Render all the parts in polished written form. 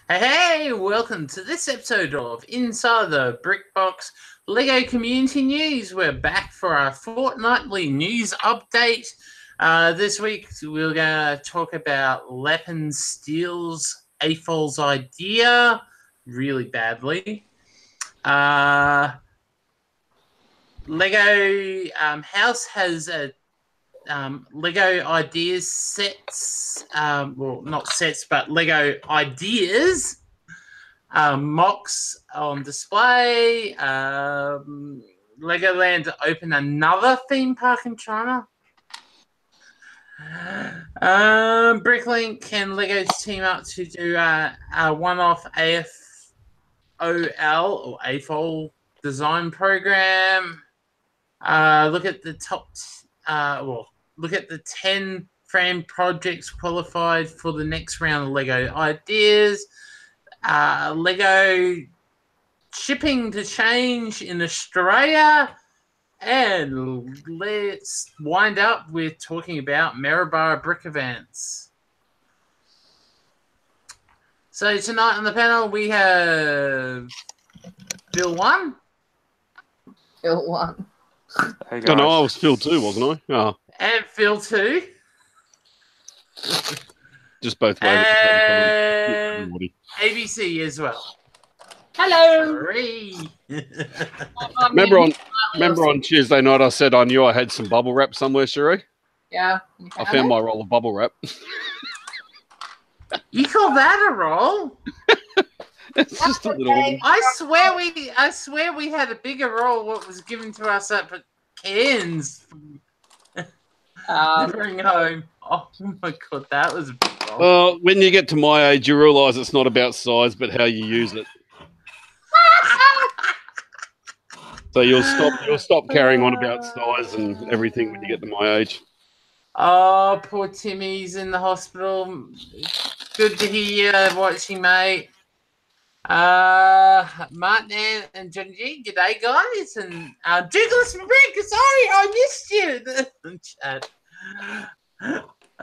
Hey, welcome to this episode of Inside the Brickbox Lego Community News. We're back for our fortnightly news update. This week, we're going to talk about Leppen steals AFOL's idea really badly. Lego House has a Lego ideas sets, well, not sets, but Lego ideas mocks on display. Legoland to open another theme park in China. Bricklink and Lego's team up to do a one-off AFOL or AFOL design program. Look at the top. Look at the 10 frame projects qualified for the next round of Lego ideas. Lego shipping to change in Australia. And let's wind up with talking about Maryborough Brick Events. So tonight on the panel we have Bill 1. Bill 1. Hey guys. No, I was Phil 2, wasn't I? Oh. And Phil 2. Just both ways. And ABC as well. Hello. 3. Remember on Tuesday night I said I knew I had some bubble wrap somewhere, Sheree? Yeah. I found my roll of bubble wrap. You call that a roll? It's just a little one. I swear we had a bigger roll what was given to us at Cairns bring home. Oh my god, that was a big roll. Well, when you get to my age, you realise it's not about size, but how you use it. So you'll stop carrying on about size and everything when you get to my age. Oh, poor Timmy's in the hospital. Good to hear you watching, mate. Martin and John G, g'day guys, and Douglas and Rick, sorry I missed you. Chat.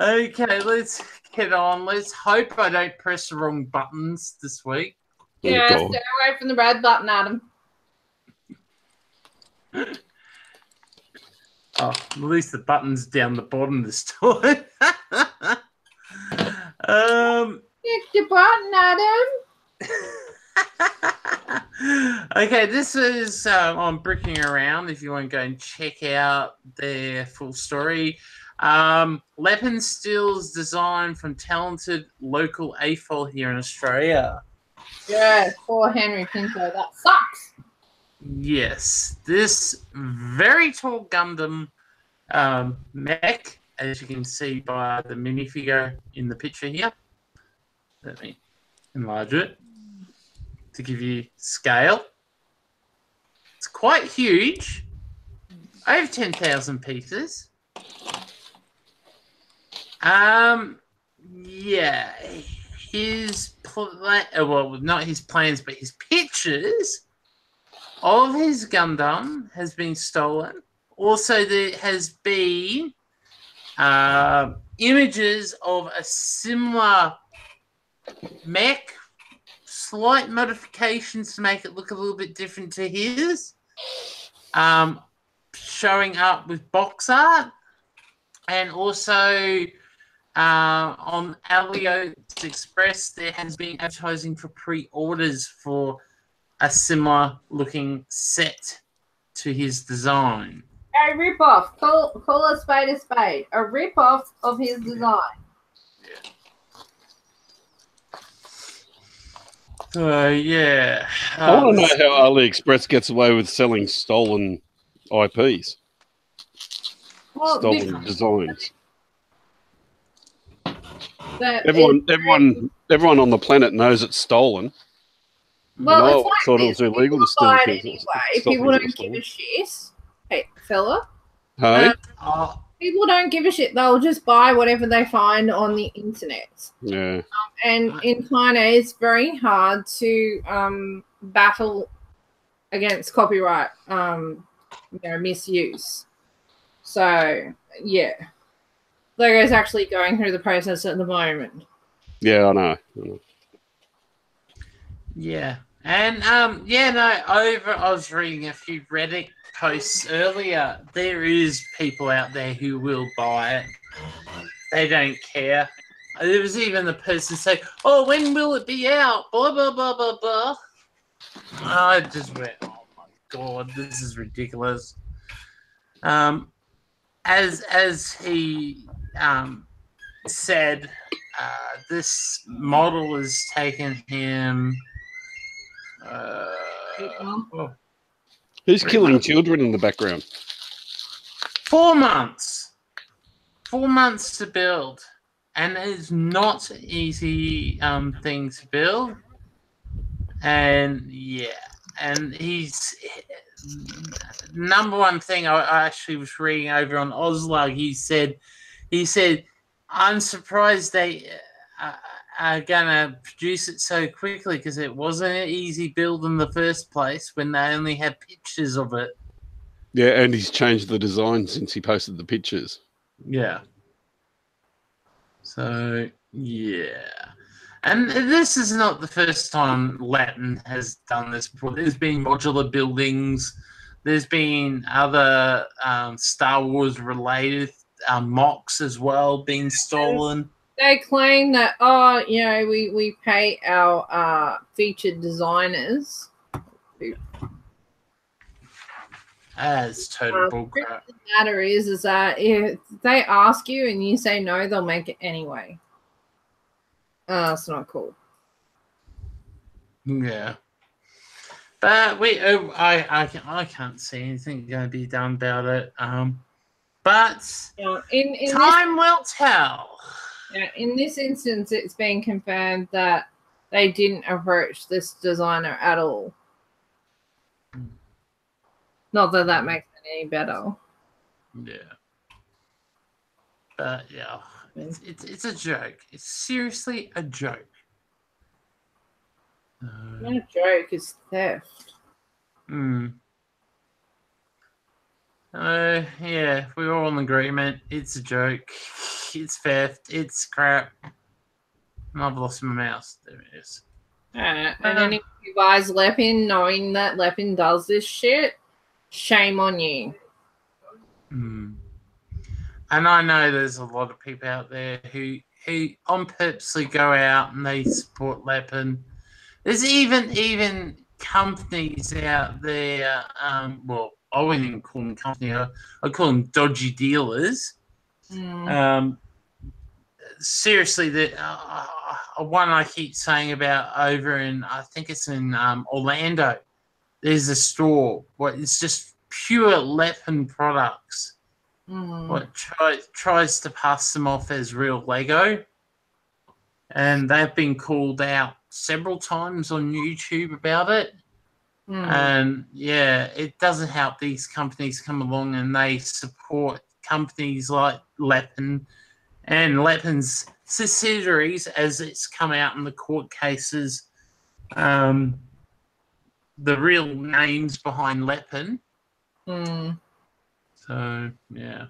Okay, let's get on. Let's hope I don't press the wrong buttons this week. Yeah, stay away from the red button, Adam. Oh, at least the button's down the bottom this time. Pick your button, Adam. Okay, this is on Bricking Around. If you want to go and check out their full story. Leppen steals design from talented local AFOL here in Australia. Yeah, poor Henry Pinto. That sucks. Yes, this very tall Gundam mech, as you can see by the minifigure in the picture here. Let me enlarge it to give you scale. It's quite huge, over 10,000 pieces. Yeah, his well, not his plans, but his pictures of his Gundam has been stolen. Also, there has been images of a similar mech, slight modifications to make it look a little bit different to his, showing up with box art, and also on AliExpress there has been advertising for pre-orders for a similar looking set to his design. A rip-off. Call a spade a spade. A rip-off of his design. So, yeah. I want to know how AliExpress gets away with selling stolen IPs. Well, stolen designs. Everyone on the planet knows it's stolen. Well, no, it's like thought it was illegal to steal things. Anyway, people don't give a shit. Hey, fella. Hey? People don't give a shit. They'll just buy whatever they find on the internet. Yeah. And in China, it's very hard to battle against copyright, misuse. So, yeah. Lego's actually going through the process at the moment. Yeah, I know. Yeah. And yeah, no, I was reading a few Reddit posts earlier. There is people out there who will buy it. They don't care. There was even the person saying, "Oh, when will it be out?" Blah blah blah blah blah. I just went, "Oh my god, this is ridiculous." As he said, this model has taken him. Oh, Who's killing children in the background? 4 months. 4 months to build. And it's not an easy thing to build. And yeah. And he's number one thing I actually was reading over on Oslug. He said, I'm surprised they are gonna produce it so quickly because it wasn't an easy build in the first place when they only had pictures of it. Yeah, and he's changed the design since he posted the pictures. Yeah. So yeah. And this is not the first time Latin has done this before. There's been modular buildings. There's been other Star Wars related mocks as well being stolen. They claim that, oh, you know, we pay our featured designers. That's total bullcrap. The matter is that if they ask you and you say no, they'll make it anyway. It's not cool. Yeah. But I can't see anything going to be done about it. But In time will tell. Yeah, in this instance, it's been confirmed that they didn't approach this designer at all. Not that that makes it any better. Yeah. But yeah, it's a joke. It's seriously a joke. Not a joke, it's theft. Yeah, we're all in agreement. It's a joke. It's theft. It's crap. And I've lost my mouse. There it is. And anyone who buys Lepin knowing that Lepin does this shit, shame on you. And I know there's a lot of people out there who on purposely go out and they support Lepin. There's even companies out there. Well, I wouldn't even call them company. I call them dodgy dealers. Seriously, the one I keep saying about over in, I think it's in Orlando. There's a store. It's just pure Lepin products. What tries to pass them off as real Lego, and they've been called out several times on YouTube about it. And yeah, it doesn't help these companies come along and they support companies like Lepin and Lepin's subsidiaries as it's come out in the court cases. The real names behind Lepin. So yeah.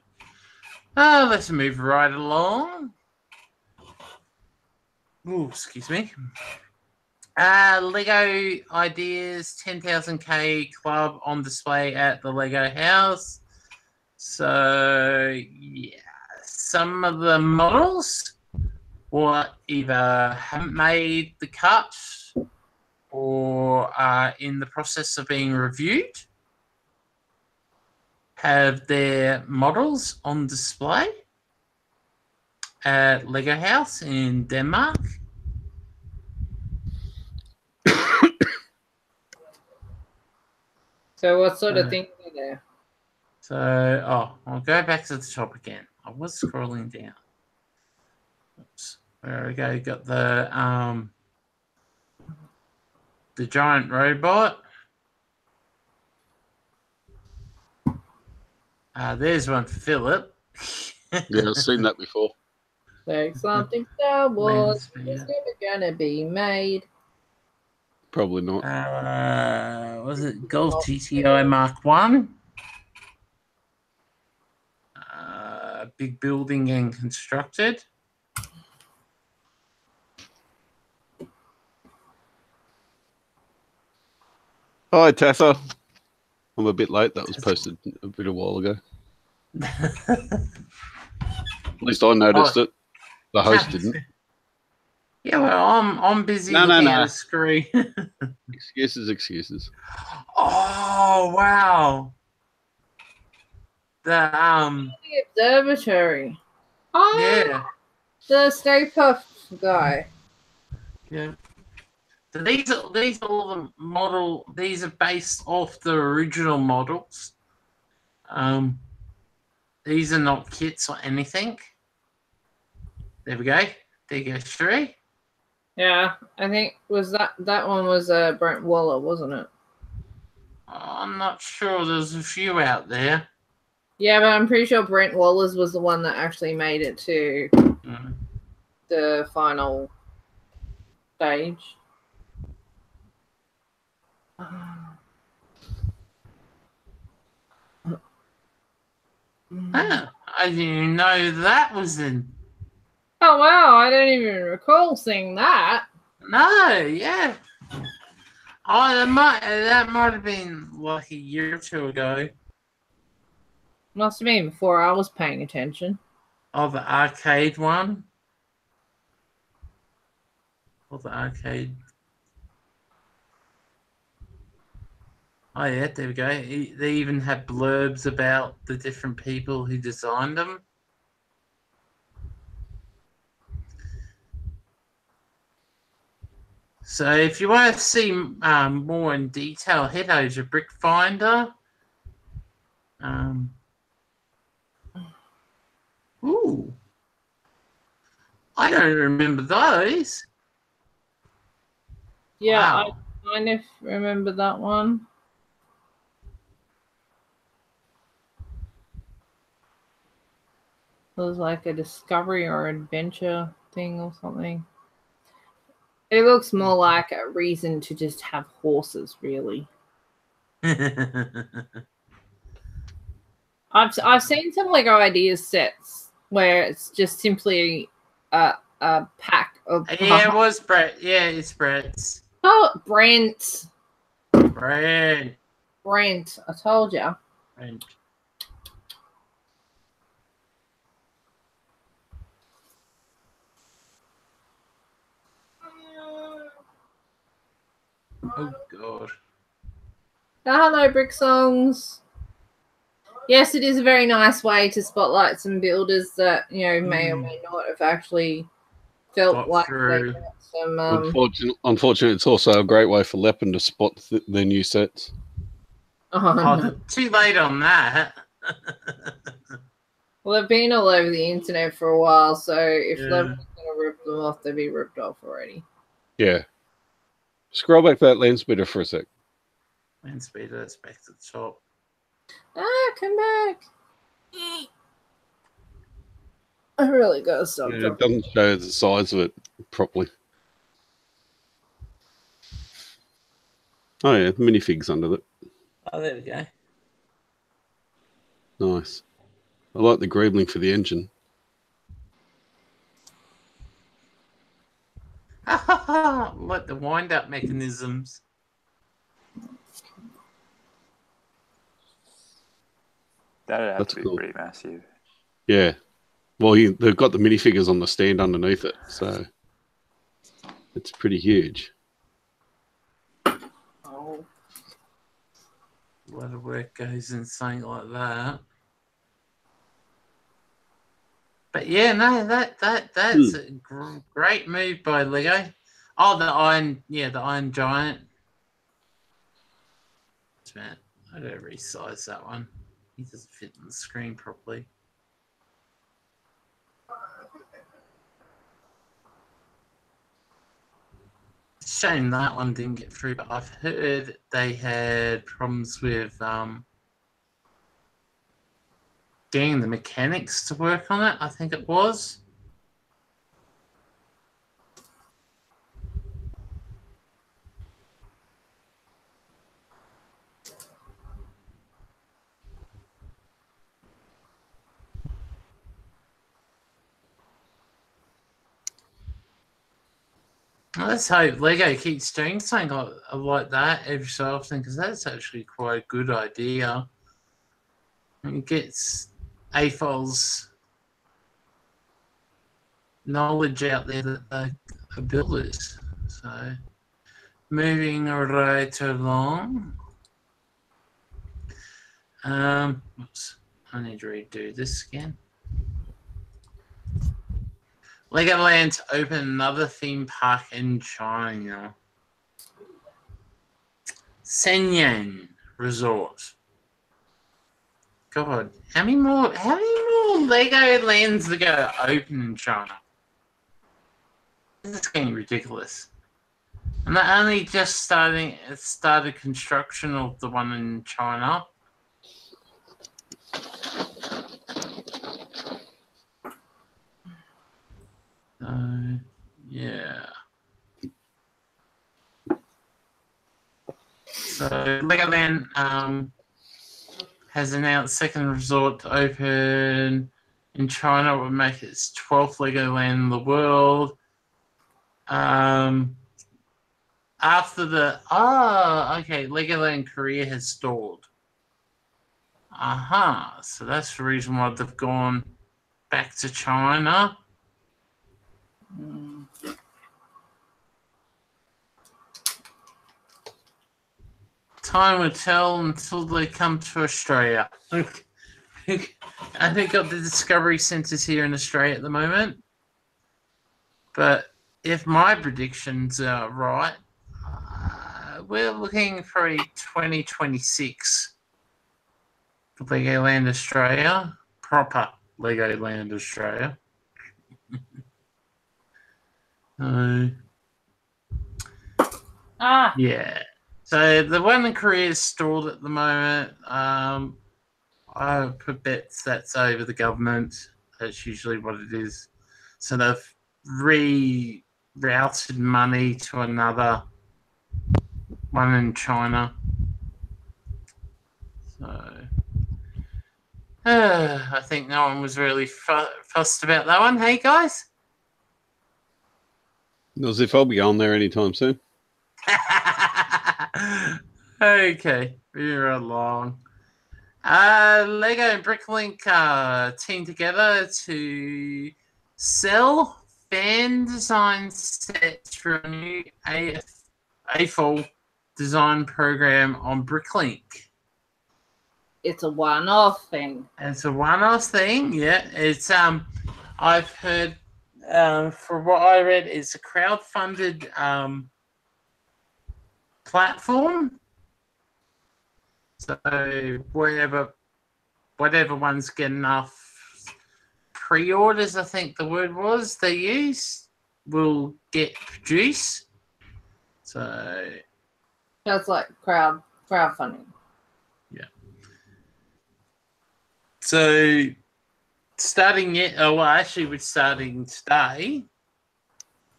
Let's move right along. Oh, excuse me. Lego Ideas 10,000K Club on display at the Lego House. So, yeah, some of the models either haven't made the cut or are in the process of being reviewed. Have their models on display at Lego House in Denmark. So what sort of things are there? So, I'll go back to the top again. I was scrolling down. Oops. There we go. You got the giant robot. There's one for Philip. Yeah, I've seen that before. Like something Star Wars is never gonna be made. Probably not. Was it Golf GTI Mark 1? Big building and constructed. Hi, Tessa. I'm a bit late. That was posted a bit a while ago. At least I noticed it. The host didn't. Yeah, well, I'm busy No. looking at the screen. Excuses. Oh wow! The The observatory. Oh, yeah. the Stay Puft guy. Yeah. So these are all the model. These are based off the original models. These are not kits or anything. There we go. There you go, Sheree. Yeah, I think that one was Brent Waller, wasn't it? I'm not sure. There's a few out there. Yeah, but I'm pretty sure Brent Waller's was the one that actually made it to the final stage. Ah, I didn't even know that was in. Oh wow, I don't even recall seeing that. No, yeah. Oh, that might have been like a year or two ago. Must have been before I was paying attention. Oh, the arcade one. Oh, the arcade. Oh yeah, there we go. They even have blurbs about the different people who designed them. So if you want to see more in detail, head over to Brick Finder. Ooh, I don't remember those. Yeah, Wow. I kind of remember that one. It was like a discovery or adventure thing or something. It looks more like a reason to just have horses, really. I've seen some Lego Ideas sets where it's just simply a pack of Yeah, it was Brett. Yeah, it's Brett's. Oh, Brent. Brent. I told you. Brent. Oh God. Hello, Brick Songs. Yes, it is a very nice way to spotlight some builders that may or may not have actually felt like they got some. Unfortunately, it's also a great way for Leppin to spot their new sets. No. Too late on that. Well, they've been all over the internet for a while, so if Leppin's going to rip them off, they'd be ripped off already. Yeah. Scroll back that land speeder for a sec. Land speeder, it's back to the top. Ah, come back. I really gotta stop. Yeah, it doesn't show the size of it properly. Oh yeah, minifigs under it. Oh, there we go. Nice. I like the greebling for the engine. Like the wind-up mechanisms. That'd have That's to be cool. pretty massive. Yeah. Well, they've got the minifigures on the stand underneath it, so it's pretty huge. Oh. A lot of work goes in something like that. But yeah, no, that's a great move by Lego. Oh, the Iron Giant. Man, I gotta resize that one. He doesn't fit on the screen properly. Shame that one didn't get through, but I've heard they had problems with getting the mechanics to work on it, I think it was. Let's hope Lego keeps doing something like that every so often, because that's actually quite a good idea. It gets AFOL's knowledge out there that they are builders. So, moving right along. Oops, I need to redo this again. Legoland to open another theme park in China. Shenyang Resort. God, how many more Legolands are going to open in China? This is getting ridiculous. And they're only just started construction of the one in China. Yeah. So Legoland has announced second resort to open in China. It will make its 12th Legoland in the world. After the Legoland Korea has stalled. So that's the reason why they've gone back to China. Time will tell until they come to Australia. I think got the Discovery Centres here in Australia at the moment. But if my predictions are right, we're looking for a 2026 for Legoland Australia. Proper Legoland Australia. Yeah. So the one in Korea is stalled at the moment. I put bets that's over the government. That's usually what it is. So they've rerouted money to another one in China. So I think no one was really fussed about that one. Hey, guys? As if I'll be going there anytime soon. Okay, we're along. Lego and Bricklink teamed together to sell fan design sets for a new AFOL design program on Bricklink. It's a one-off thing. It's a one-off thing, yeah. It's I've heard for what I read, it's a crowd-funded platform. So whatever ones get enough pre-orders, I think the word was they use, will get produced. So that's like crowdfunding. Yeah. So starting we're starting today,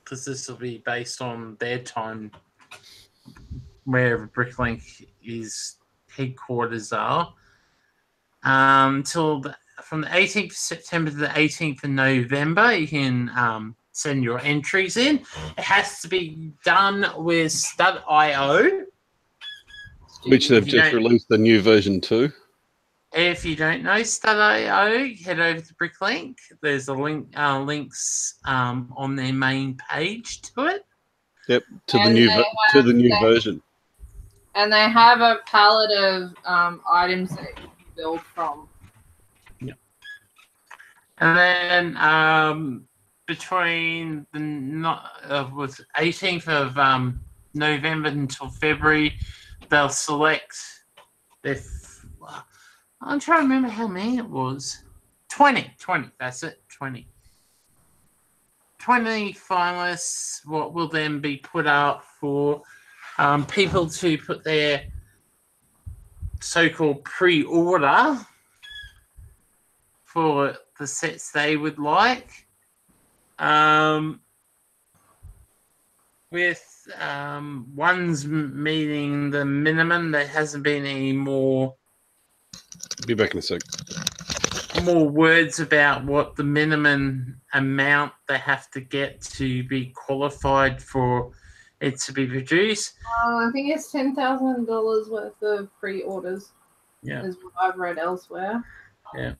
because this will be based on their time, wherever Bricklink is headquarters are, from the 18th of September to the 18th of November. You can send your entries in. It has to be done with Stud.io, which they've just released the new version 2. If you don't know Stud.io, head over to Bricklink. There's a links on their main page to it. Yep, to the new version. And they have a palette of items that you can build from. Yeah. And then between the 18th of November until February, they'll select their. I'm trying to remember how many it was. 20. That's it. 20 finalists. What will then be put up for people to put their so-called pre-order for the sets they would like. With ones meeting the minimum, there hasn't been any more. Be back in a sec. More words about what the minimum amount they have to get to be qualified for it to be produced. I think it's $10,000 worth of pre-orders. Yeah. Is what I've read elsewhere. Yeah.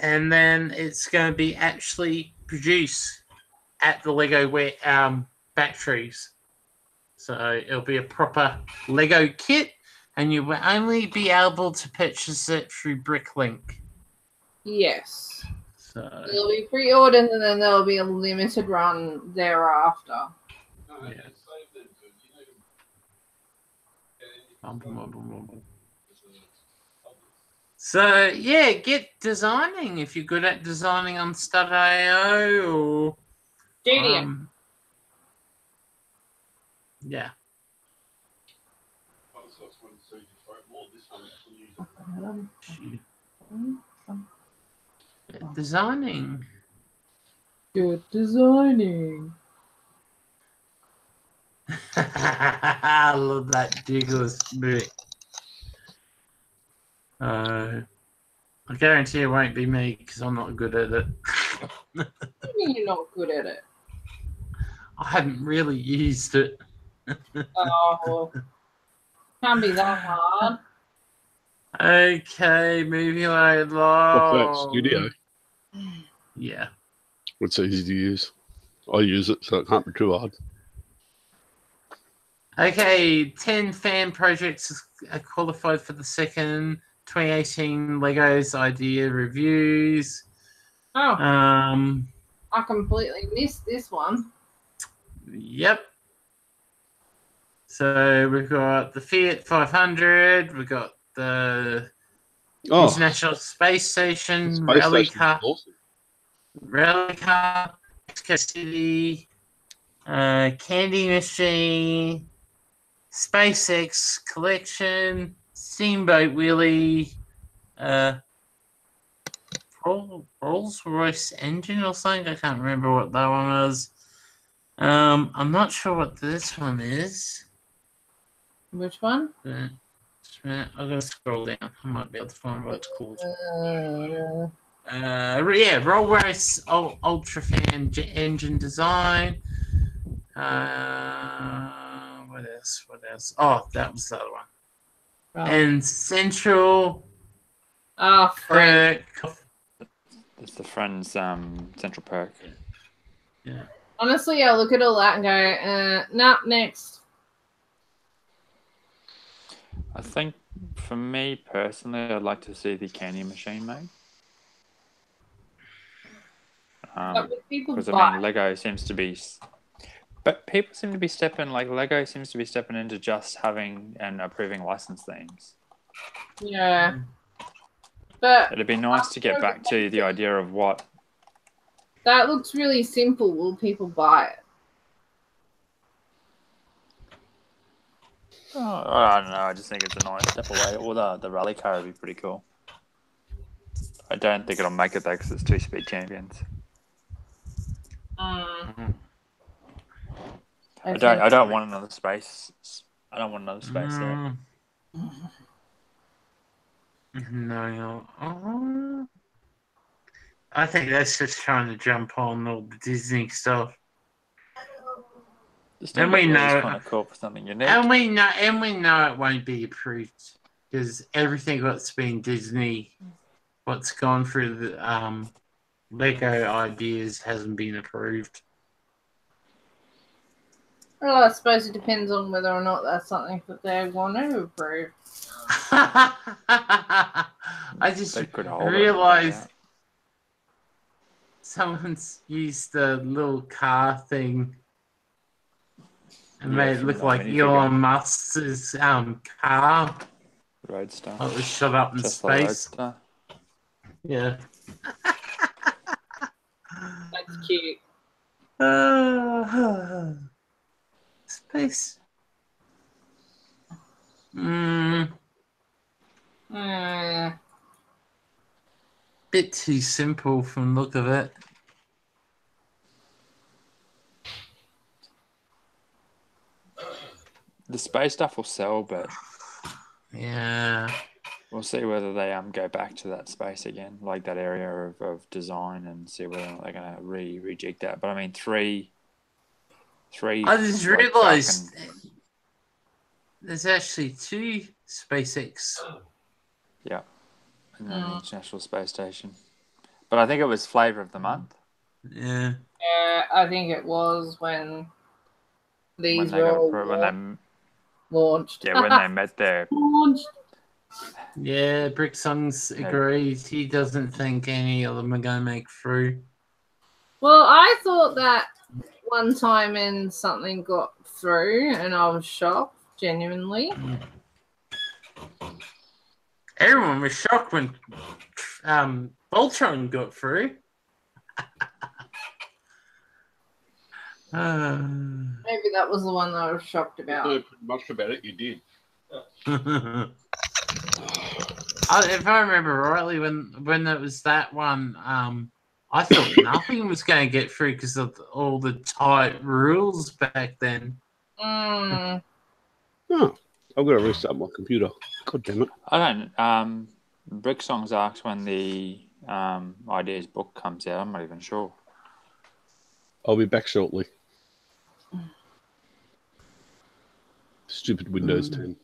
And then it's going to be actually produced at the Lego factories. So it'll be a proper Lego kit, and you will only be able to purchase it through Bricklink. Yes. So It'll be pre-ordered, and then there'll be a limited run thereafter. yeah. So yeah, get designing if you're good at designing on Stud.io or Studio. yeah. Designing. Good designing. I love that jiggles bit. I guarantee it won't be me because I'm not good at it. What do you mean you're not good at it? I haven't really used it. Oh, can't be that hard. Okay, moving right What's that, along. Studio? Yeah. It's easy to use. I use it, so it can't be too hard. Okay, 10 fan projects are qualified for the second 2018 Legos Idea Reviews. Oh, Um, I completely missed this one. Yep. So we've got the Fiat 500, we've got the International Space Station, Rally Car, awesome. Mexico City, Candy Machine, SpaceX Collection, Steamboat Willie, Rolls-Royce engine or something. I can't remember what that one was. I'm not sure what this one is. Which one? I'm gonna scroll down. I might be able to find what it's called. Yeah, Rolls-Royce Ultra Fan engine design. What else? Oh, that was the other one. Oh. And Central. Frank. It's the Friends Central Perk. Yeah. Honestly, I look at all that and go, nah, next. I think for me personally, I'd like to see the candy machine made. But would people Because buy? I mean, Lego seems to be, but people seem to be Lego seems to be stepping into just having and approving license themes. Yeah. But It'd be nice to get back to the idea of what. that looks really simple. Will people buy it? Oh, I don't know. I just think it's a nice step away. Or the rally car would be pretty cool. I don't think it'll make it though because it's 2-speed champions. I don't want another space. I don't want another space there. No. I think that's just trying to jump on all the Disney stuff. And we know it's kind of cool for something unique. And we know it won't be approved because everything that's been Disney, what's gone through the Lego ideas hasn't been approved. Well, I suppose it depends on whether or not that's something that they want to approve. I just realized someone's used the little car thing and made it look like Elon Musk's car. Roadster. Oh, it was shot up in space. Yeah. That's cute. Space. Bit too simple from the look of it. The space stuff will sell, but yeah, We'll see whether they go back to that space again, like that area of design, and see whether they're going to rejig that. But I mean, three. I just like, realised Falcon- there's actually 2 SpaceX. Yeah, and then the International Space Station. But I think it was flavour of the month. Yeah. Yeah, I think it was when these when they were got all approved, when they launched. yeah when they met their Launched. Yeah, Bricksongs agrees. He doesn't think any of them are going to make through. Well, I thought that one time and something got through, and I was shocked, genuinely. Everyone was shocked when Voltron got through. Maybe that was the one that I was shocked about. No, pretty much about it, you did. If I remember rightly, when it was that one, I thought nothing was going to get through because of all the tight rules back then. Mm. Oh, I've got to restart my computer. God damn it. I don't. Bricksongs asks when the ideas book comes out. I'm not even sure. I'll be back shortly. Stupid Windows 10.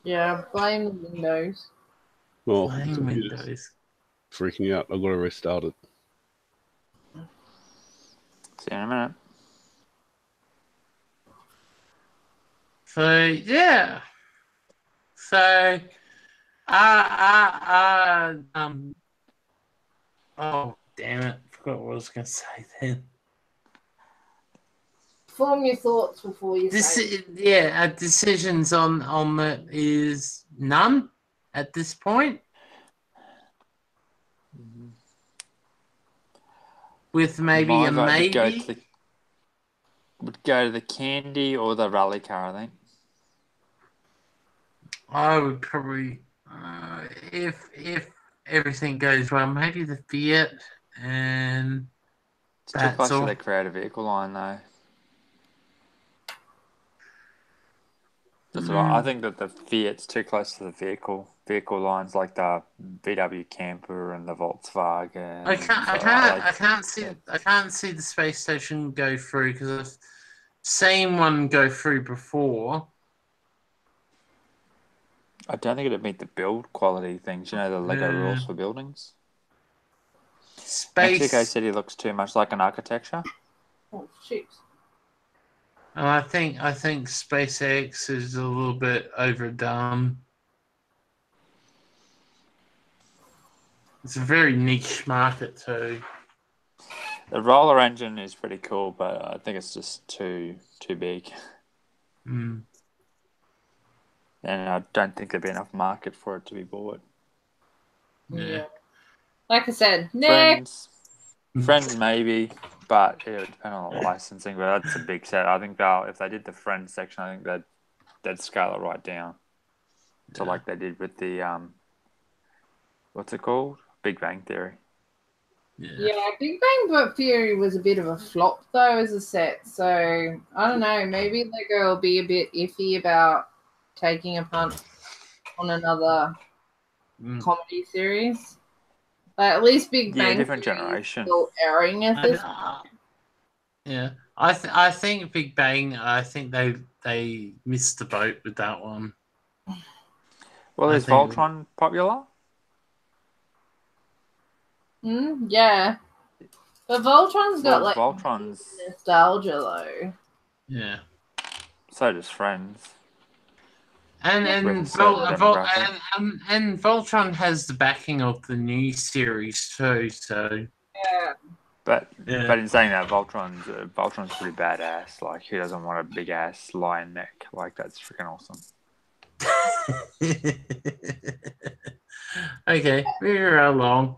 Yeah, blame Windows. Well, Playing computer's Windows. freaking out. I've got to restart it. See you in a minute. So yeah. So oh damn it. Forgot what I was gonna say then. Form your thoughts before you say. Yeah, decisions on that is none at this point. With maybe My a vote maybe. would go to the candy or the rally car, I think. I would probably, if everything goes well, maybe the Fiat, and It's too that's close all. to the creative vehicle line, though. That's what I think that the Fiat's too close to the vehicle lines, like the VW Camper and the Volkswagen. I can't see the space station go through because I've seen one go through before. I don't think it'd meet the build quality things. You know, the Lego rules for buildings. Mexico City looks too much like an architecture. Oh shit! And I think SpaceX is a little bit overdone. It's a very niche market too. The roller engine is pretty cool, but I think it's just too big. Mm. And I don't think there'd be enough market for it to be bought. Yeah. Like I said, next. Friends maybe, but it would depend on the licensing. But that's a big set. I think if they did the Friends section, I think they'd scale it right down to like they did with the what's it called? Big Bang Theory. Yeah, Big Bang Theory was a bit of a flop though as a set. So I don't know. Maybe Lego will be a bit iffy about taking a punt on another comedy series. But at least Big Bang different Theory generation. is still airing at this. Yeah, I think Big Bang. I think they missed the boat with that one. Well, is Voltron popular? Yeah, but Voltron's got like Voltron's nostalgia though. Yeah. So does Friends. And Voltron has the backing of the new series too, so yeah. But in saying that, Voltron's pretty badass. Like, who doesn't want a big ass lion neck? Like, that's freaking awesome. Okay, we're along.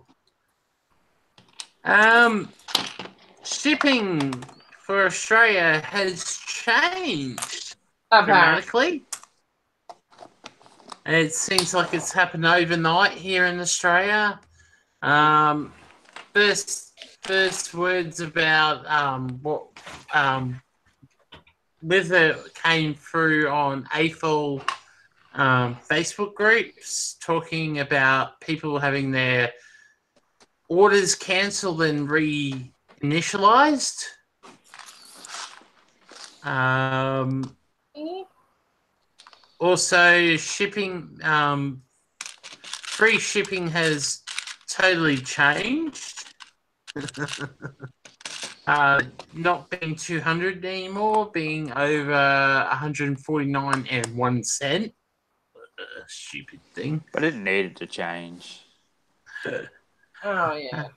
Shipping for Australia has changed dramatically. It seems like it's happened overnight here in Australia. First words about what Wither came through on AFL Facebook groups talking about people having their orders cancelled and reinitialized. Also, shipping, free shipping has totally changed. Not being 200 anymore, being over 149 and 1 cent. Stupid thing. But it needed to change. Oh yeah.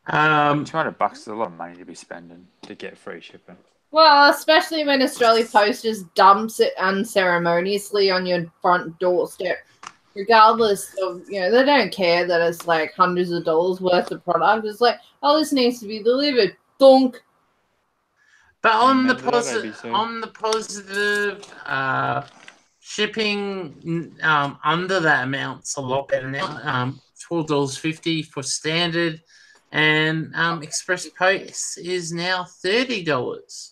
$200 is a lot of money to be spending to get free shipping. Well, especially when Australia Post just dumps it unceremoniously on your front doorstep, regardless of, they don't care that it's like hundreds of dollars worth of product. It's like, oh, this needs to be delivered. Dunk. But on the positive, shipping under that amount's a lot better now. $12.50 for standard, and Express Post is now $30.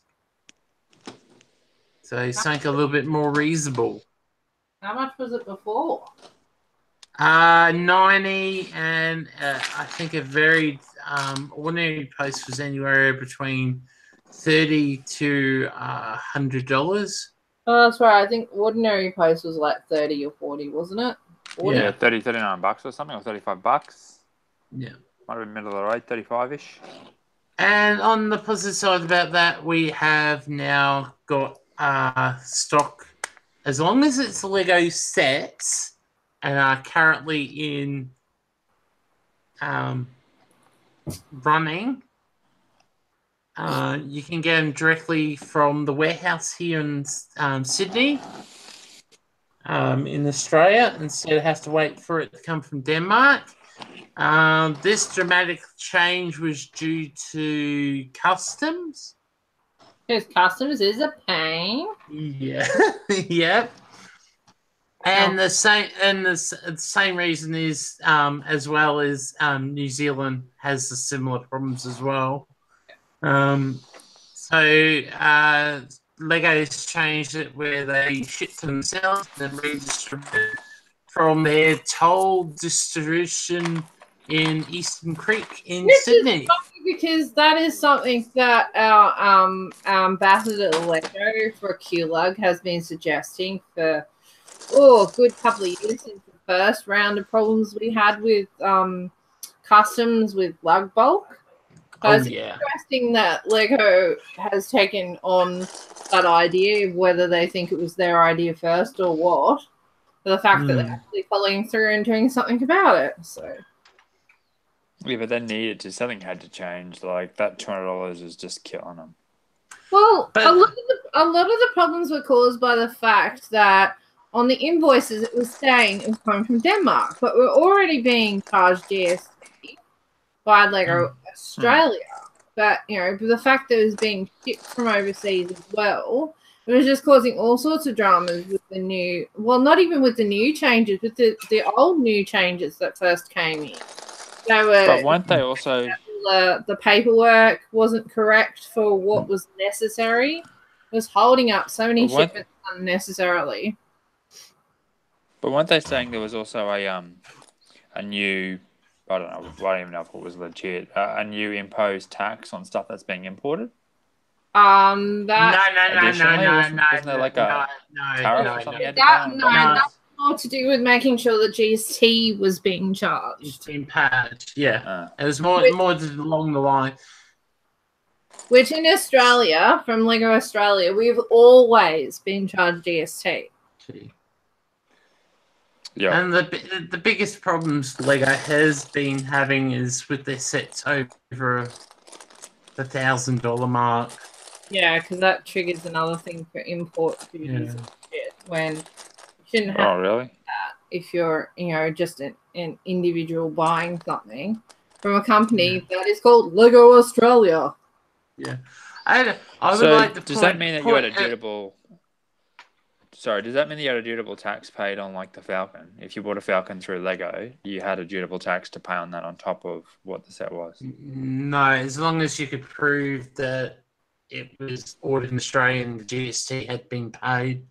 So something a little bit more reasonable. How much was it before? 90, and I think a very ordinary post was anywhere between $30 to $100. Oh, that's right. I think ordinary post was like 30 or 40, wasn't it? Yeah, $39 or something, or $35. Yeah. Might have been middle of the road, 35-ish. And on the positive side about that, we have now got stock, as long as it's Lego sets and are currently in running, you can get them directly from the warehouse here in Sydney, in Australia, instead of have to wait for it to come from Denmark. This dramatic change was due to customs. Because customs is a pain. Yeah, yep. And the same reason is as well as New Zealand has the similar problems as well. Lego's changed it where they ship themselves and redistribute from their toll distribution in Eastern Creek in Sydney. Because that is something that our ambassador Lego for QLug has been suggesting for a good couple of years since the first round of problems we had with customs with lug bulk. So it's interesting that Lego has taken on that idea of whether they think it was their idea first or what. For the fact that they're actually following through and doing something about it. So. Yeah, but they needed to. Something had to change. Like that $200 is just killing them. Well, a lot of the problems were caused by the fact that on the invoices it was saying it was coming from Denmark, but we're already being charged GST by Lego Australia. But the fact that it was being shipped from overseas as well, it was just causing all sorts of dramas with the new. Well, not even with the new changes, with the old new changes that first came in. But weren't they also the paperwork wasn't correct for what was necessary? It was holding up so many shipments unnecessarily. But weren't they saying there was also a new, I don't even know if it was legit, a new imposed tax on stuff that's being imported? No. Wasn't there like a tariff or something? That's more to do with making sure that GST was being charged. It's been patched, yeah. It was more along the line. Which in Australia, from Lego Australia, we've always been charged GST. Yeah. And the biggest problems Lego has been having is with their sets over the $1,000 mark. Yeah, because that triggers another thing for import duties and shit, when you shouldn't have that if you're, just an individual buying something from a company that is called Lego Australia. Yeah. I would like to does that mean that you had a dutable... Sorry, does that mean that you had a dutable tax paid on, like, the Falcon? If you bought a Falcon through Lego, you had a dutable tax to pay on that on top of what the set was? No, as long as you could prove that it was ordered in Australia and the GST had been paid.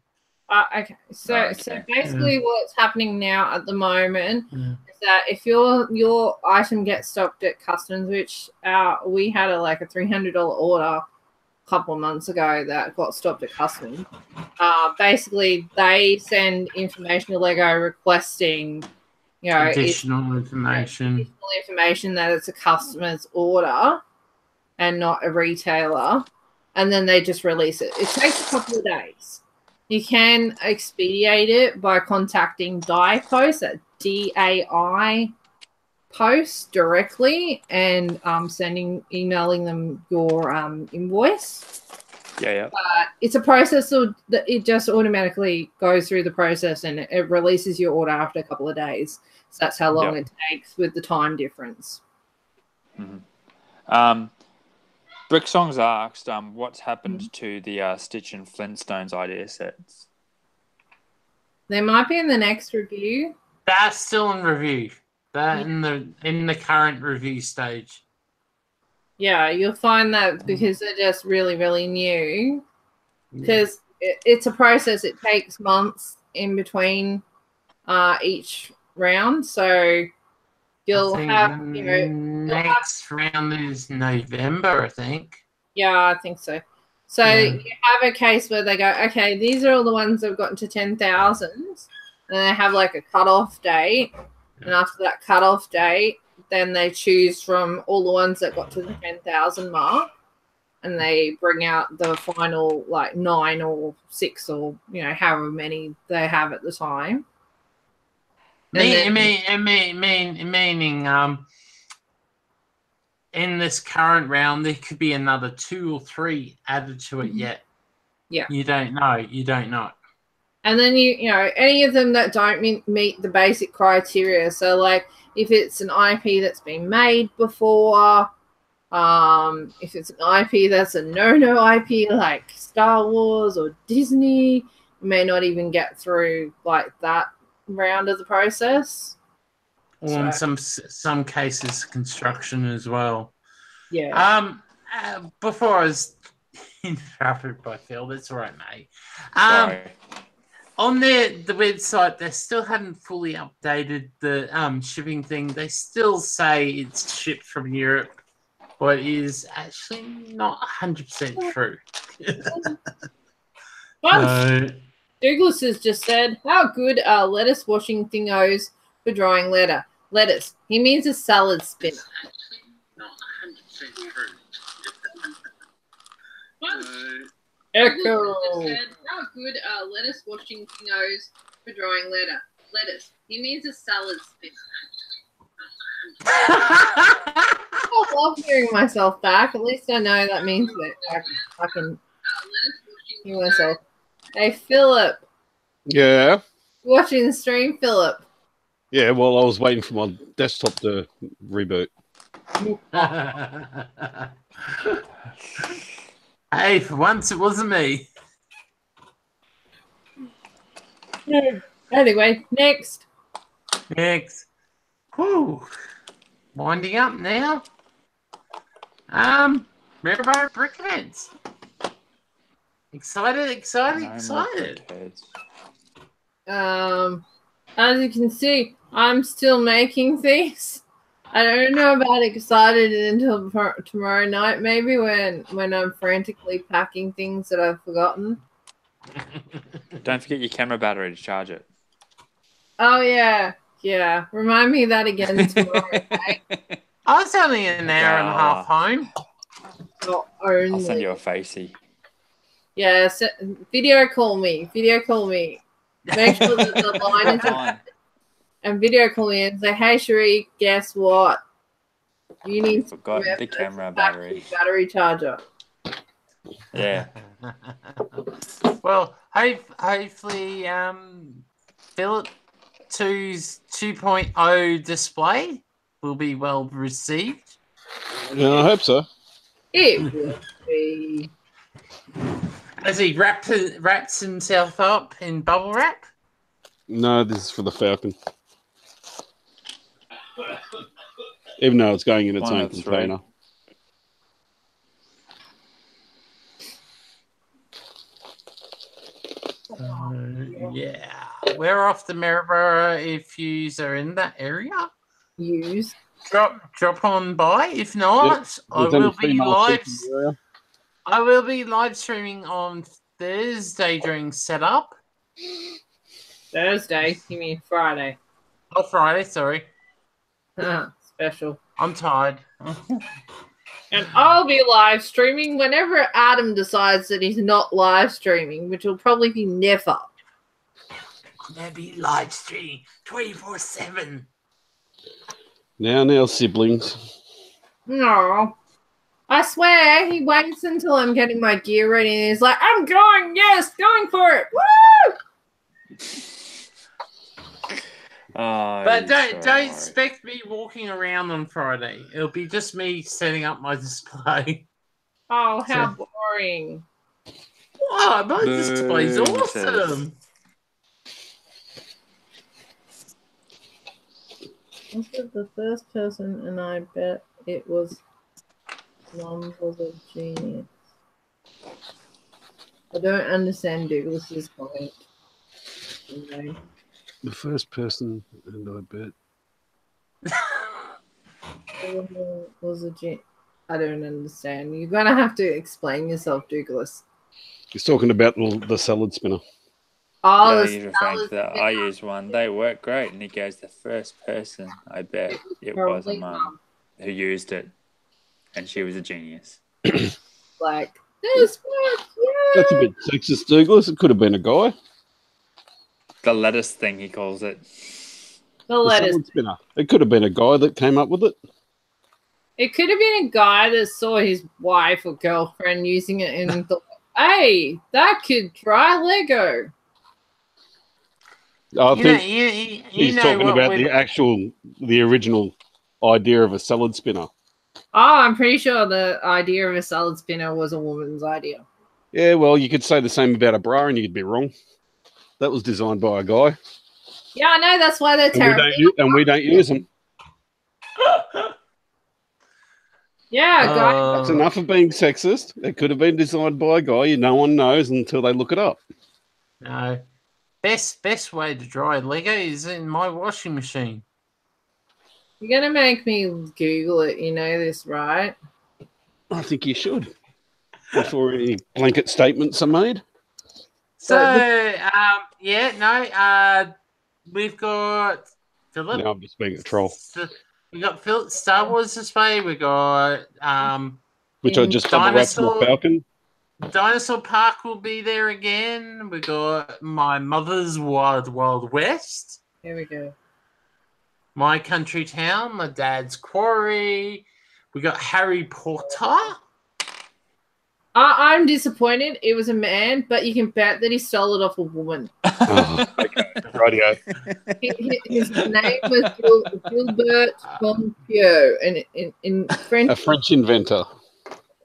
Okay. So basically, what's happening now at the moment Yeah. is that if your item gets stopped at customs, which we had a $300 order a couple of months ago that got stopped at customs. Basically, they send information to Lego requesting, Additional information that it's a customer's order and not a retailer, and then they just release it. It takes a couple of days. You can expedite it by contacting DAI Post at DAI Post directly and emailing them your invoice. Yeah. But it's a process that it just automatically goes through the process and it releases your order after a couple of days. So that's how long it takes with the time difference. Mm-hmm. Bricksong's asked, what's happened to the Stitch and Flintstones idea sets? They might be in the next review. That's still in review. They're in the current review stage. Yeah, you'll find that because they're just really, really new. Because it's a process. It takes months in between each round. So you'll have, next round is November, I think. Yeah, I think so. So you have a case where they go, okay, these are all the ones that have gotten to 10,000, and they have like a cutoff date. And after that cutoff date, then they choose from all the ones that got to the 10,000 mark, and they bring out the final 9 or 6 or however many they have at the time. Meaning, in this current round, there could be another 2 or 3 added to it yet. Yeah, you don't know. And then any of them that don't meet the basic criteria. So if it's an IP that's been made before, if it's an IP that's a no IP like Star Wars or Disney, you may not even get through that round of the process. Or in some cases, construction as well. Yeah. Before I was interrupted by Phil, that's all right, mate. Sorry. On the website, they still haven't fully updated the shipping thing. They still say it's shipped from Europe, but it is actually not 100% true. Douglas has just said, how good are lettuce washing thingos for drying lettuce? He means a salad spinner. Actually, not 100% true. Echo. How good are lettuce washing thingos for drying lettuce? He means a salad spinner. I love hearing myself back. At least I know that means that I can hear myself. Hey, Philip. Yeah. Watching the stream, Philip. Yeah, well, I was waiting for my desktop to reboot. Hey, for once it wasn't me. Anyway, next. Whew. Winding up now. Riverboat Brick Heads. Excited. As you can see, I'm still making things. I don't know about excited until tomorrow night, maybe when I'm frantically packing things that I've forgotten. Don't forget your camera battery to charge it. Oh yeah. Remind me of that again tomorrow. Okay? I was only an hour and a half home. I'll send you a facey. Yeah, video call me. Make sure that the line is on. And video call me and say, hey, Sheree, guess what? You need to forgot the camera battery. Battery charger. Yeah. Well, hopefully, Philip 2's 2.0 display will be well received. Yeah, I hope so. It will be. Has he wrapped himself up in bubble wrap? No, this is for the Falcon. Even though it's going in its own container. Yeah. We're off to Maryborough if you are in that area. Use. Drop on by. If not, I will be live. I will be live streaming on Thursday during setup. Thursday? You mean Friday? Oh, Friday. Sorry. Special. I'm tired. And I'll be live streaming whenever Adam decides that he's not live streaming, which will probably be never. I'm gonna be live streaming 24/7. Now, siblings. No. I swear he waits until I'm getting my gear ready and he's like, I'm going, yes, going for it. Woo! But don't expect me walking around on Friday. It'll be just me setting up my display. Oh, how boring. Wow, my display's awesome. Was it the first person, and I bet it was Mom was a genius. I don't understand Douglas's comment. Anyway. The first person, and I bet. Was a genius. I don't understand. You're going to have to explain yourself, Douglas. He's talking about the salad spinner. Oh, he's referring to that. I used one. They work great. And he goes, the first person, I bet it was a mum who used it. And she was a genius. Like, this works, yeah. That's a bit sexist, Douglas. It could have been a guy. The lettuce thing, he calls it. The lettuce salad spinner. It could have been a guy that came up with it. It could have been a guy that saw his wife or girlfriend using it and thought, hey, that could try Lego. I think he's talking about the original idea of a salad spinner. Oh, I'm pretty sure the idea of a salad spinner was a woman's idea. Yeah, well, you could say the same about a bra and you'd be wrong. That was designed by a guy. Yeah, I know. That's why they're terrible. And we don't use them. Yeah, guy. That's enough of being sexist. It could have been designed by a guy. No one knows until they look it up. No. Best way to dry Lego is in my washing machine. You're going to make me Google it. You know this, right? I think you should. Before any blanket statements are made. So, we've got Philip. No, I'm just being a troll. We got Philip Star Wars display. We got which I just unwrapped from a Falcon. Dinosaur Park will be there again. We got My Mother's Wild West. Here we go. My Country Town. My Dad's Quarry. We got Harry Potter. I'm disappointed. It was a man, but you can bet that he stole it off a woman. Oh, okay. Radio. His name was Gilbert Bonpierre, and in French. A French inventor.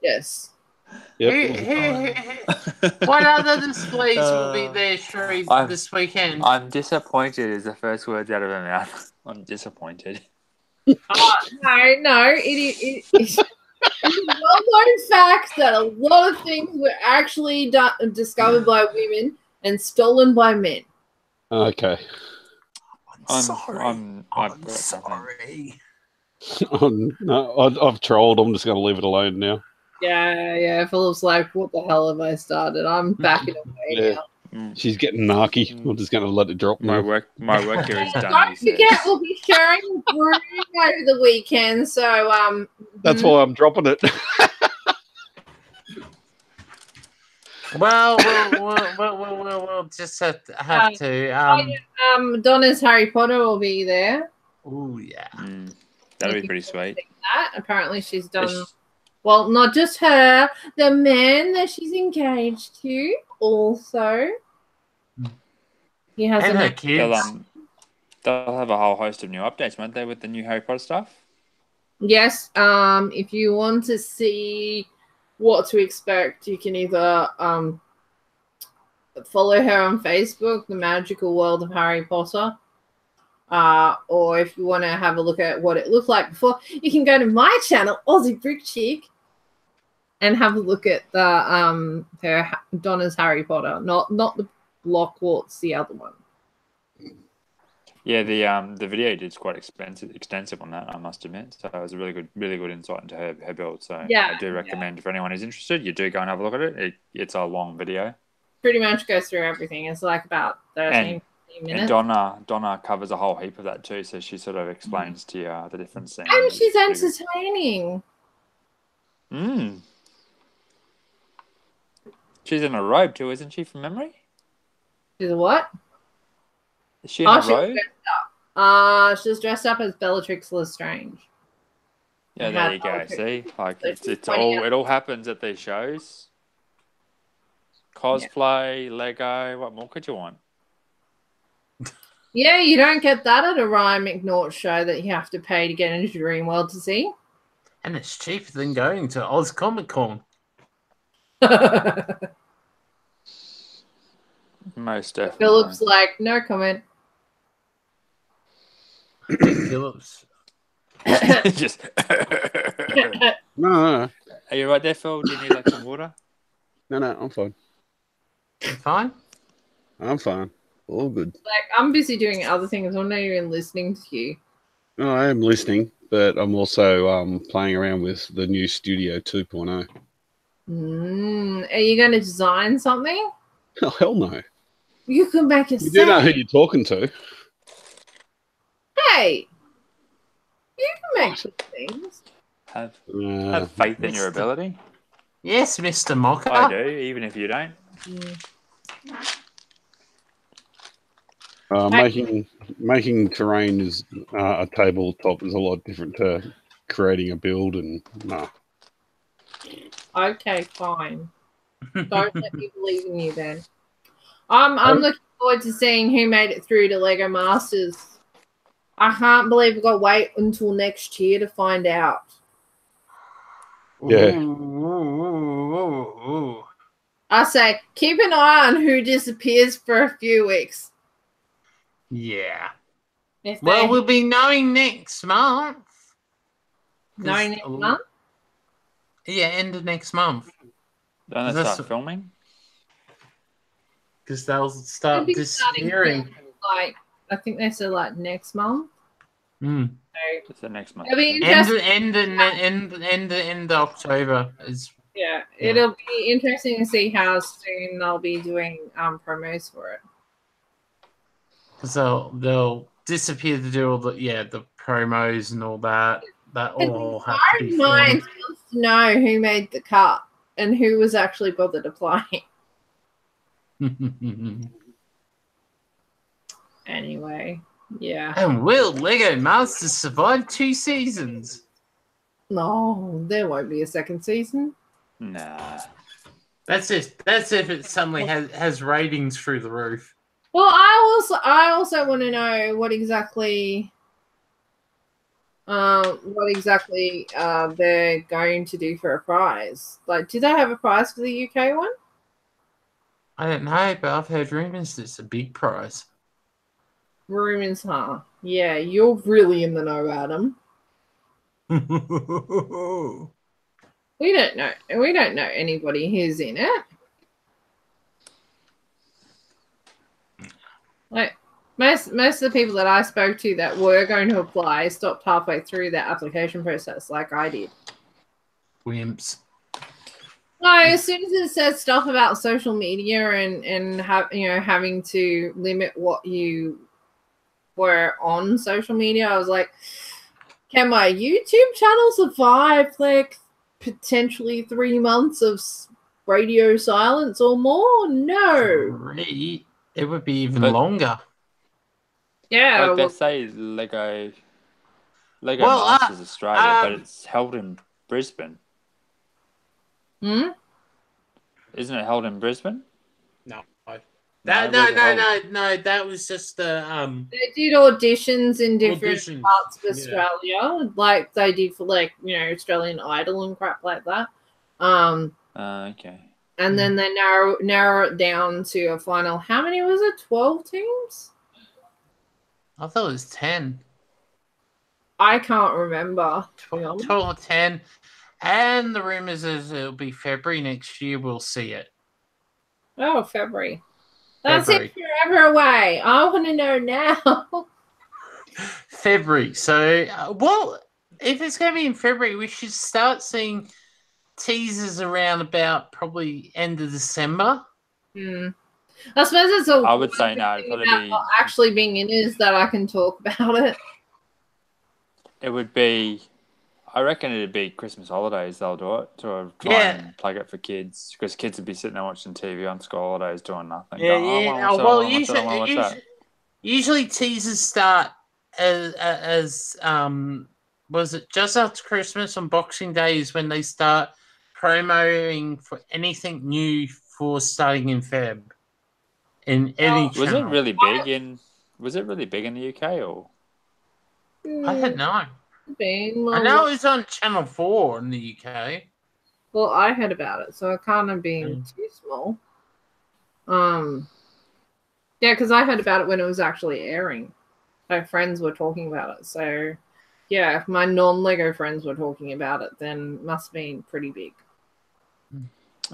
Yes. Yep. What other displays will be there, Sheree, this weekend? I'm disappointed is the first words out of her mouth. I'm disappointed. No. It's a well-known fact that a lot of things were actually discovered by women and stolen by men. Okay. I'm sorry. I'm sorry. No, I've trolled. I'm just going to leave it alone now. Yeah. Philip's like, what the hell have I started? I'm backing away now. She's getting narky. I'm just going to let it drop. My work here is done. Don't forget, we'll be sharing brewing over the weekend. So that's why I'm dropping it. Well, we'll just have to. Donna's Harry Potter will be there. Oh yeah, that'll be pretty sweet. Apparently, she's done. Well, not just her, the man that she's engaged to also. He has and her kids. They'll have a whole host of new updates, won't they, with the new Harry Potter stuff? Yes. If you want to see what to expect, you can either follow her on Facebook, The Magical World of Harry Potter. Or if you want to have a look at what it looked like before, you can go to my channel, Aussie Brick Chick, and have a look at the her Donna's Harry Potter, not the Lockwart's the other one. Yeah, the video did quite extensive on that, I must admit. So it was a really good insight into her build. So Yeah, I do recommend if anyone is interested, you do go and have a look at it. It's a long video. Pretty much goes through everything. It's like about 13 minutes. And Donna covers a whole heap of that too. So she sort of explains to you the different scenes. And she's entertaining. She's in a robe too, isn't she, from memory? She's a what? Is she in a robe? She was dressed up as Bellatrix Lestrange. Yeah, there you go. See, like it all happens at these shows. Cosplay, Lego. What more could you want? Yeah, you don't get that at a Ryan McNaught show that you have to pay to get into Dreamworld to see. And it's cheaper than going to Oz Comic Con. Most definitely. Philip's like, no comment. Phillips. Just. No. Are you right there, Phil? Do you need like some water? No, I'm fine. Fine? I'm fine. All good. Like, I'm busy doing other things. I'm not even listening to you. No, I am listening, but I'm also playing around with the new Studio 2.0. Are you going to design something? Oh, hell no. You can make a You do know who you're talking to. Hey, you can make some things. Have faith in your ability. Yes, Mr. Mocker. I do, even if you don't. Making terrain is a tabletop is a lot different to creating a build, and no. Okay, fine. Don't let me believe in you then. I'm looking forward to seeing who made it through to Lego Masters. I can't believe we've got to wait until next year to find out. Yeah. Ooh. I say, keep an eye on who disappears for a few weeks. Yeah. Well, we'll be knowing next month. Knowing next month? Yeah, end of next month. Don't they start filming? Because they'll start disappearing. Like, I think they said like next month. So it's the next month. It'll be interesting. End of October is. Yeah, it'll be interesting to see how soon they'll be doing promos for it. Because they'll disappear to do all the promos and all that. That all have to be filmed. Mind wants to know who made the cut and who was actually bothered applying. Anyway, yeah. And will Lego Masters survive 2 seasons? No, there won't be a second season. Nah. That's if it suddenly has ratings through the roof. Well, I also want to know what exactly they're going to do for a prize. Like, do they have a prize for the UK one? I don't know, but I've heard rumors it's a big prize. Rumors, huh? Yeah, you're really in the know, Adam. We don't know. We don't know anybody who's in it. Like most of the people that I spoke to that were going to apply stopped halfway through their application process, like I did. Wimps. No, as soon as it says stuff about social media and having to limit what you were on social media, I was like, can my YouTube channel survive like potentially 3 months of radio silence or more? No. 3? It would be even longer. Yeah. Like they say Lego Masters Australia, but it's held in Brisbane. Hmm? Isn't it held in Brisbane? No. No. That was just the They did auditions in different parts of Australia, like they did for Australian Idol and crap like that. Okay. And then they narrow it down to a final. How many was it? 12 teams? I thought it was 10. I can't remember. 12 or 10. And the rumors is it'll be February next year. We'll see it. Oh, February. That seems forever away. I want to know now. February. So, well, if it's going to be in February, we should start seeing teasers around about probably end of December. I suppose it's a. I would say no. It'd probably be actually being in is that I can talk about it. It would be. I reckon it'd be Christmas holidays. They'll do it to try and plug it for kids, because kids would be sitting there watching TV on school holidays doing nothing. Usually teasers start as was it just after Christmas on Boxing Day is when they start promoting for anything new for starting in Feb. In any channel. Was it really big in the UK or? I don't know. Well, I know it was on Channel 4 in the UK. Well, I heard about it, so it can't have been too small. Yeah, because I heard about it when it was actually airing. My friends were talking about it, so yeah, if my non-Lego friends were talking about it, then it must have been pretty big.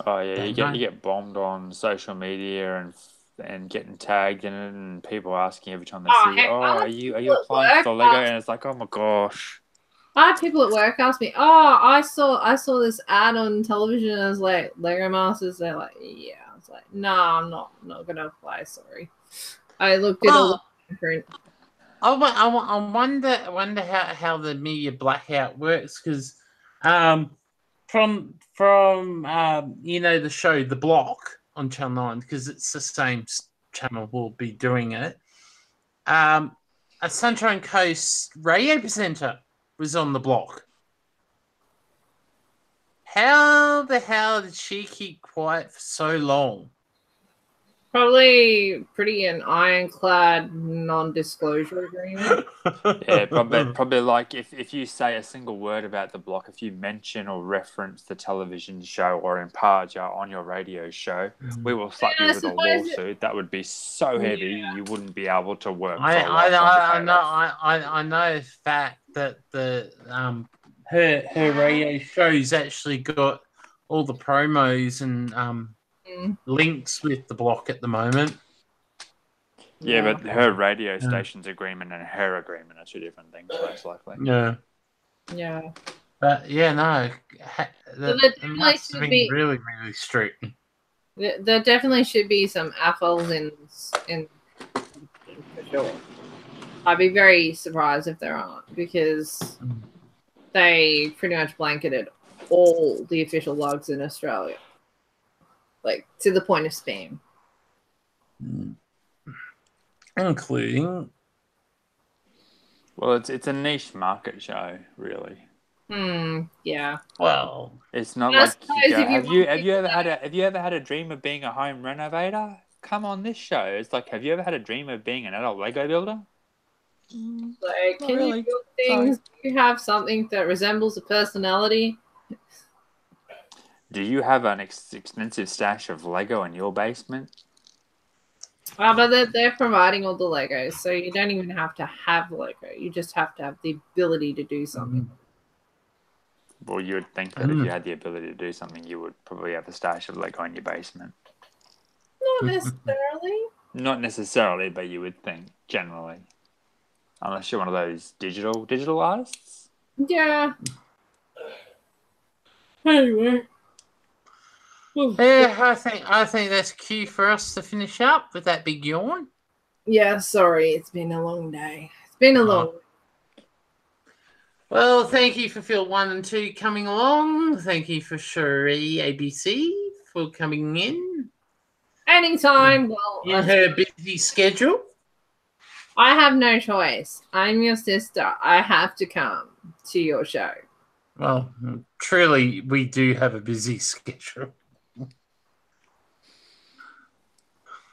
Oh yeah, you get bombed on social media and getting tagged in it, and people asking every time they see you, are you applying for the Lego? And it's like, oh my gosh. I had people at work ask me, I saw this ad on television, and I was like, Lego Masters. They're like, yeah. I was like, no, I'm not gonna apply. Sorry. I looked at all different. I wonder how the media blackout works, because from the show The Block on Channel 9, because it's the same channel will be doing it. A Sunshine Coast radio presenter was on The Block. How the hell did she keep quiet for so long? Probably pretty an ironclad non-disclosure agreement. Yeah, probably like if you say a single word about The Block, if you mention or reference the television show or in part on your radio show, we will slap you with a lawsuit. That would be so heavy you wouldn't be able to work. I know the fact that the her radio show's actually got all the promos and links with The Block at the moment. Yeah, but her radio station's agreement and her agreement are two different things, most likely. Yeah. But yeah, no, that must have been really, really strict. There definitely should be some AFLs in for sure. I'd be very surprised if there aren't, because they pretty much blanketed all the official logs in Australia. Like, to the point of spam. Including... Well, it's a niche market show, really. Yeah. Well... It's not like... Have you ever had a dream of being a home renovator? Come on this show. It's like, have you ever had a dream of being an adult Lego builder? Like, can you build things? Do you have something that resembles a personality? Do you have an expensive stash of Lego in your basement? But they're providing all the Legos, so you don't even have to have Lego. You just have to have the ability to do something. Well, you would think that if you had the ability to do something, you would probably have a stash of Lego in your basement. Not necessarily. Not necessarily, but you would think, generally. Unless you're one of those digital artists. Yeah. Anyway. Yeah, I think that's cue for us to finish up with that big yawn. Yeah, sorry, it's been a long day. It's been a long. Well, thank you for Phil 1 and 2 coming along. Thank you for Cherie ABC for coming in. Anytime. Well, in her busy schedule. I have no choice. I'm your sister. I have to come to your show. Well, truly, we do have a busy schedule.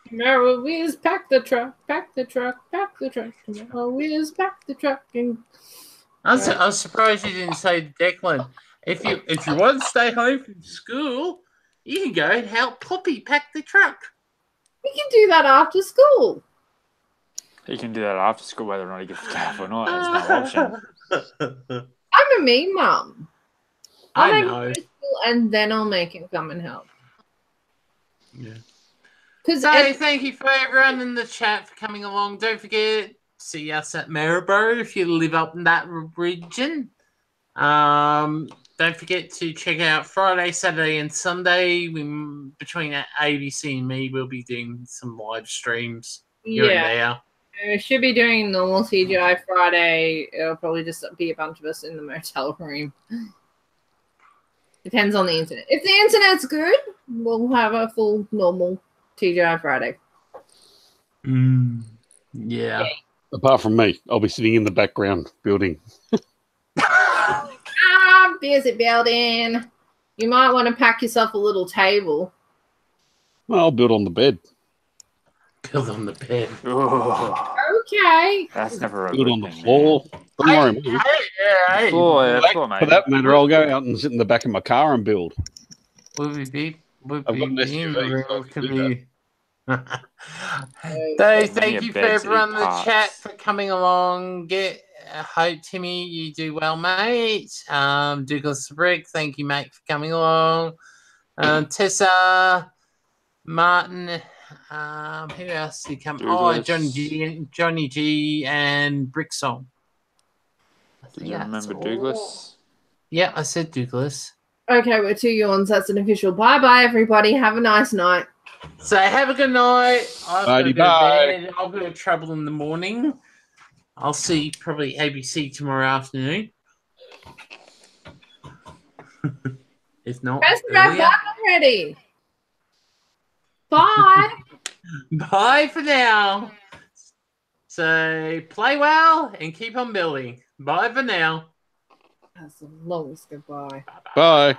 Tomorrow is pack the truck. Tomorrow is pack the truck. I was surprised you didn't say to Declan, if you want to stay home from school, you can go and help Poppy pack the truck. We can do that after school. You can do that after school, whether or not he gets to stay up or not. There's no option. I'm a mean mum. I know. And then I'll make him come and help. Yeah. So thank you for everyone in the chat for coming along. Don't forget, see us at Maryborough if you live up in that region. Don't forget to check out Friday, Saturday, and Sunday. Between ABC and me, we'll be doing some live streams here and there. We should be doing normal TGI Friday. It'll probably just be a bunch of us in the motel room. Depends on the internet. If the internet's good, we'll have a full normal TGI Friday. Yeah. Apart from me, I'll be sitting in the background building. Busy building. You might want to pack yourself a little table. Well, I'll build on the bed. Build on the bed. Okay. That's never a Build good on the thing, floor. Don't worry, mate. Hey. For that matter, I'll go out and sit in the back of my car and build. I've got an SUV, so I can do So thank you for everyone in the chat for coming along. I hope, Timmy, you do well, mate. Douglas Brick, thank you, mate, for coming along. Tessa, Martin, who else did come? Douglas. Oh, Johnny G, and Bricksong. Did you remember Douglas? Yeah, I said Douglas. Okay, we're 2 yawns. That's an official bye-bye, everybody. Have a nice night. So have a good night. I've got to go to Bye. bed. I'll go to trouble in the morning. I'll see probably ABC tomorrow afternoon. If not, Press the red button already. Bye. Bye for now. So play well and keep on building. Bye for now. That's the longest goodbye. Bye.